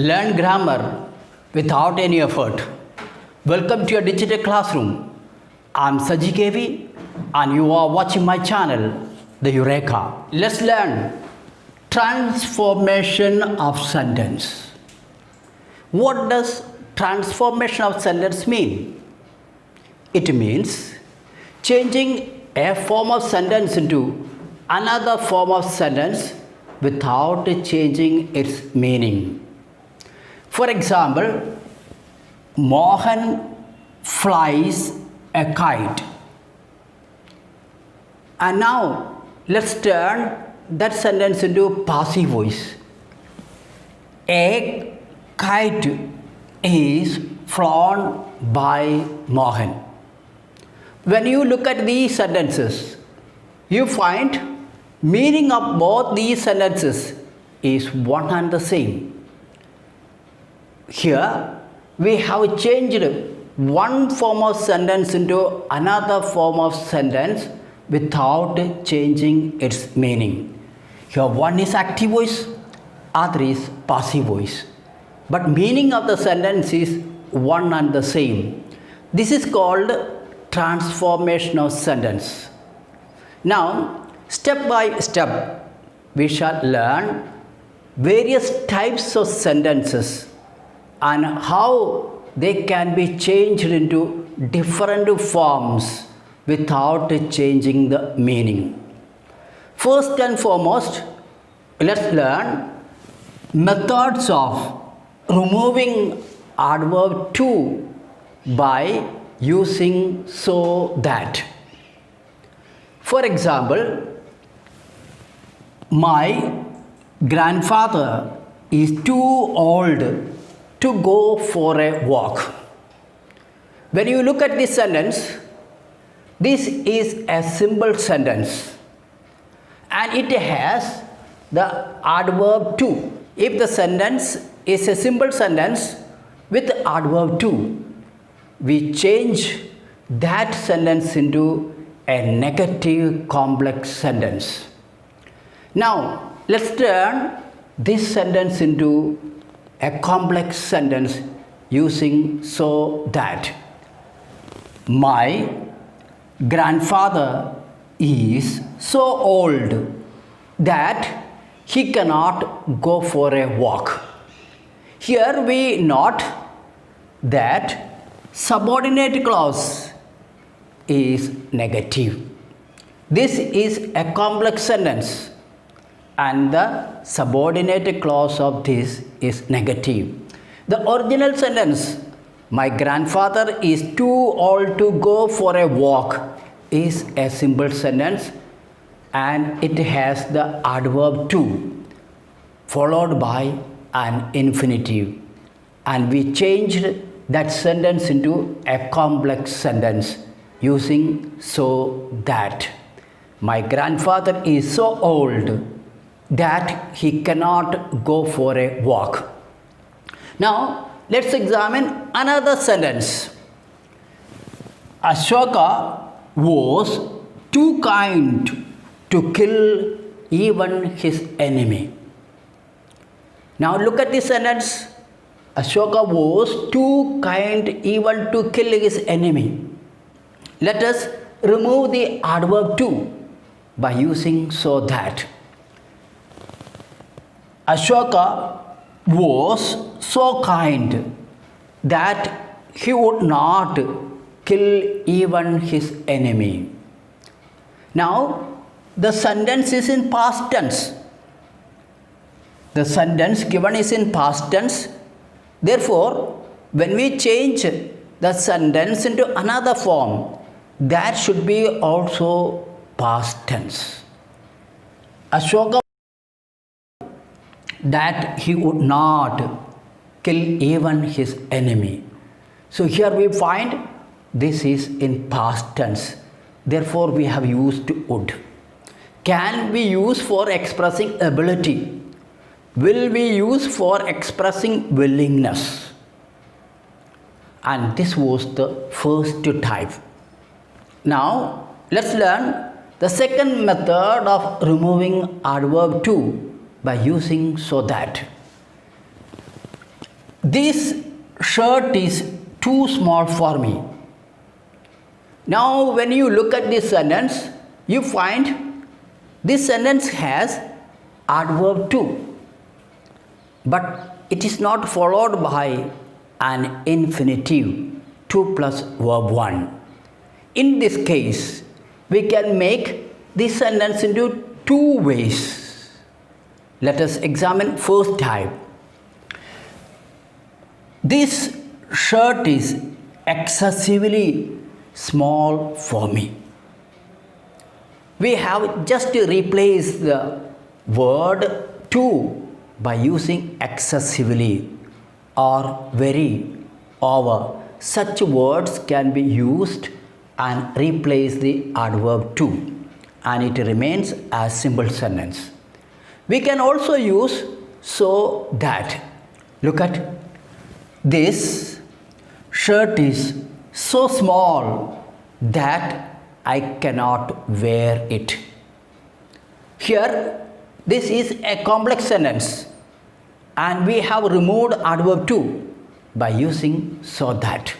Learn grammar without any effort. Welcome to your digital classroom. I'm Saji KV and you are watching my channel, The Eureka. Let's learn transformation of sentence. What does transformation of sentence mean? It means changing a form of sentence into another form of sentence without changing its meaning. For example, Mohan flies a kite. And now let's turn that sentence into passive voice. A kite is flown by Mohan. When you look at these sentences, you find meaning of both these sentences is one and the same. Here we have changed one form of sentence into another form of sentence without changing its meaning. Here one is active voice, other is passive voice. But meaning of the sentence is one and the same. This is called transformation of sentence. Now, step by step, we shall learn various types of sentences and how they can be changed into different forms without changing the meaning. First and foremost, let's learn methods of removing adverb to by using so that. For example, my grandfather is too old to go for a walk. When you look at this sentence, this is a simple sentence and it has the adverb to. If the sentence is a simple sentence with adverb to, we change that sentence into a negative complex sentence. Now, let's turn this sentence into a complex sentence using so that. My grandfather is so old that he cannot go for a walk. Here we note that subordinate clause is negative. This is a complex sentence and the subordinate clause of this is negative. The original sentence, my grandfather is too old to go for a walk, is a simple sentence and it has the adverb to followed by an infinitive, and we changed that sentence into a complex sentence using so that. My grandfather is so old that he cannot go for a walk. Now, let's examine another sentence. Ashoka was too kind to kill even his enemy. Now, look at this sentence. Ashoka was too kind even to kill his enemy. Let us remove the adverb to by using so that. Ashoka was so kind that he would not kill even his enemy. Now, the sentence is in past tense. The sentence given is in past tense. Therefore, when we change the sentence into another form, that should be also past tense. Ashoka that he would not kill even his enemy. So here we find this is in past tense. Therefore, we have used would. Can we use for expressing ability? Will we use for expressing willingness? And this was the first type. Now, let's learn the second method of removing adverb to by using so that. this shirt is too small for me. Now when you look at this sentence, you find this sentence has adverb to, but it is not followed by an infinitive 2 plus verb 1. In this case, we can make this sentence into two ways. Let us examine first type. This shirt is excessively small for me. We have just replaced the word to by using excessively or very, over. Such words can be used and replace the adverb to, and it remains a simple sentence. We can also use so that. Look at this shirt is so small that I cannot wear it. Here, this is a complex sentence, and we have removed adverb to by using so that.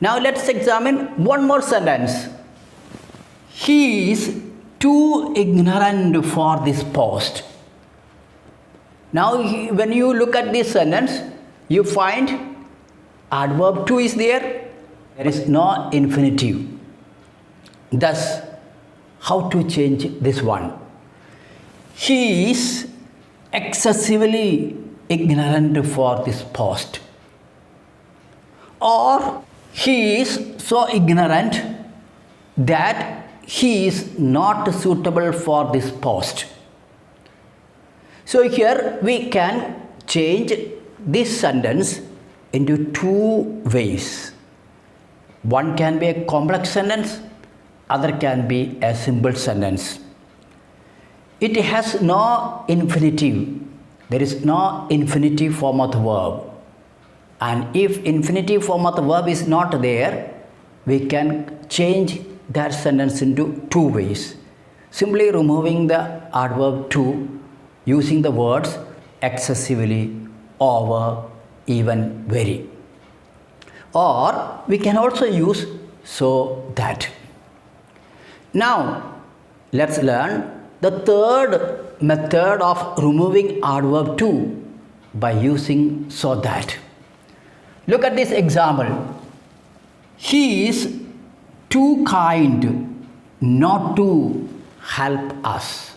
Now let's examine one more sentence. He is too ignorant for this post. Now when you look at this sentence, you find adverb to is there. There is no infinitive. Thus, how to change this one? He is excessively ignorant for this post. Or he is so ignorant that he is not suitable for this post. So here we can change this sentence into two ways. One can be a complex sentence, other can be a simple sentence. It has no infinitive. There is no infinitive form of the verb. And if infinitive form of the verb is not there, we can change that sentence into two ways. Simply removing the adverb to, using the words excessively, over, even, very. Or we can also use so that. Now let's learn the third method of removing adverb to by using so that. Look at this example. He is too kind not to help us.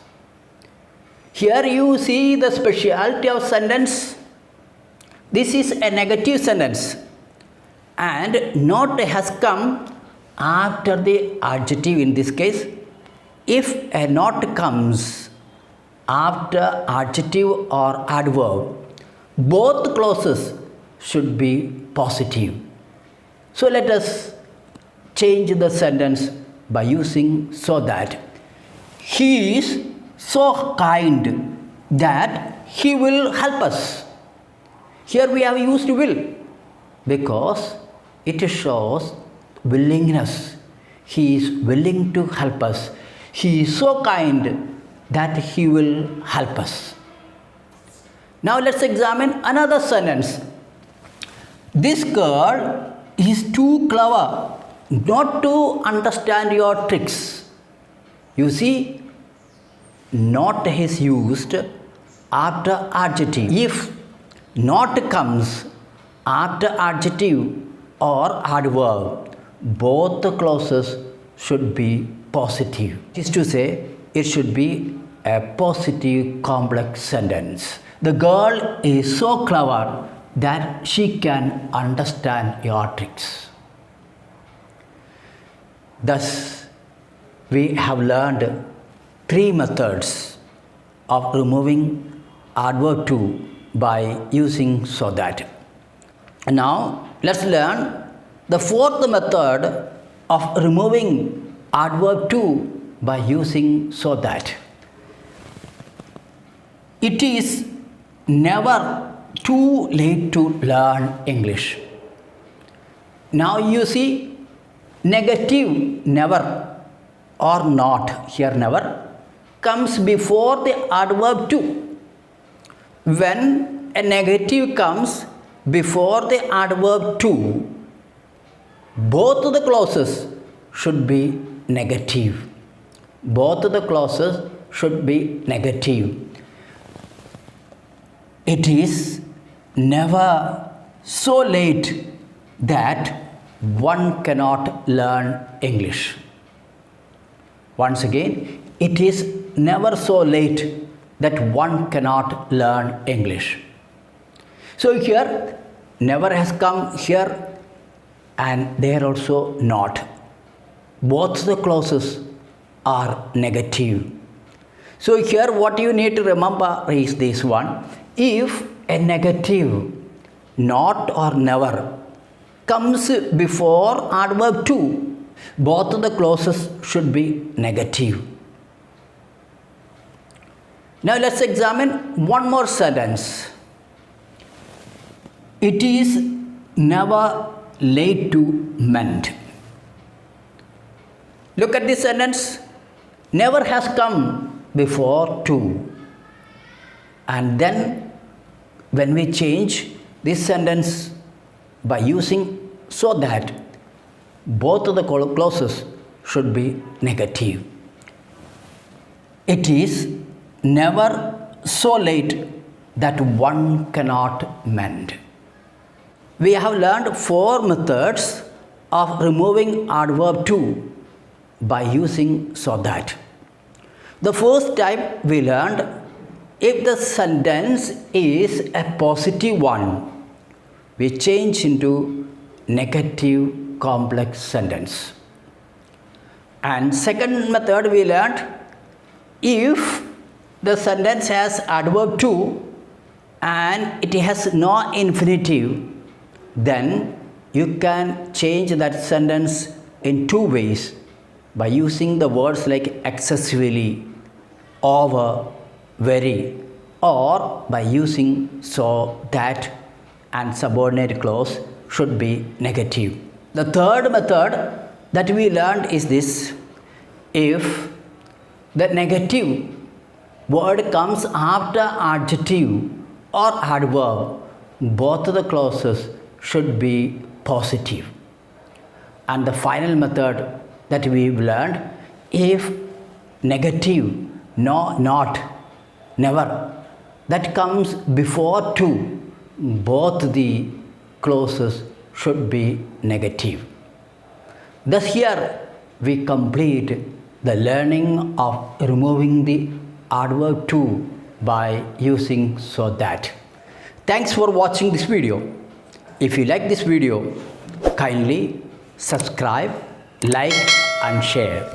Here you see the speciality of sentence. This is a negative sentence, and not has come after the adjective in this case. If a not comes after adjective or adverb, both clauses should be positive. So let us change the sentence by using so that. He is so kind that he will help us. Here we have used will because it shows willingness. He is willing to help us. He is so kind that he will help us. Now let's examine another sentence. This girl is too clever not to understand your tricks. You see, not is used after adjective. If not comes after adjective or adverb, both the clauses should be positive. It is to say, it should be a positive complex sentence. The girl is so clever that she can understand your tricks. Thus, we have learned three methods of removing adverb to by using so that. Now, let's learn the fourth method of removing adverb to by using so that. It is never too late to learn English. Now you see, negative never or not, here never, comes before the adverb to. When a negative comes before the adverb to, both the clauses should be negative. Both the clauses should be negative. It is never so late that one cannot learn English. Once again, it is never so late that one cannot learn English. So here, never has come here and there also not. Both the clauses are negative. So here what you need to remember is this one. If a negative, not or never, comes before adverb to, both the clauses should be negative. Now let's examine one more sentence. It is never late to mend. Look at this sentence. Never has come before to. And then when we change this sentence by using so that, both of the clauses should be negative. It is never so late that one cannot mend. We have learned 4 methods of removing adverb to by using so that. The first type we learned, if the sentence is a positive one, we change into negative complex sentence. And second method we learned, if the sentence has adverb to and it has no infinitive, then you can change that sentence in 2 ways by using the words like excessively, over, very, or by using so that and subordinate clause should be negative. The third method that we learned is this. If the negative word comes after adjective or adverb, both the clauses should be positive. And the final method that we've learned, if negative, no, not, never, that comes before to, both the clauses should be negative. Thus here we complete the learning of removing the adverb to by using so that. Thanks for watching this video. If you like this video, kindly subscribe, like and share.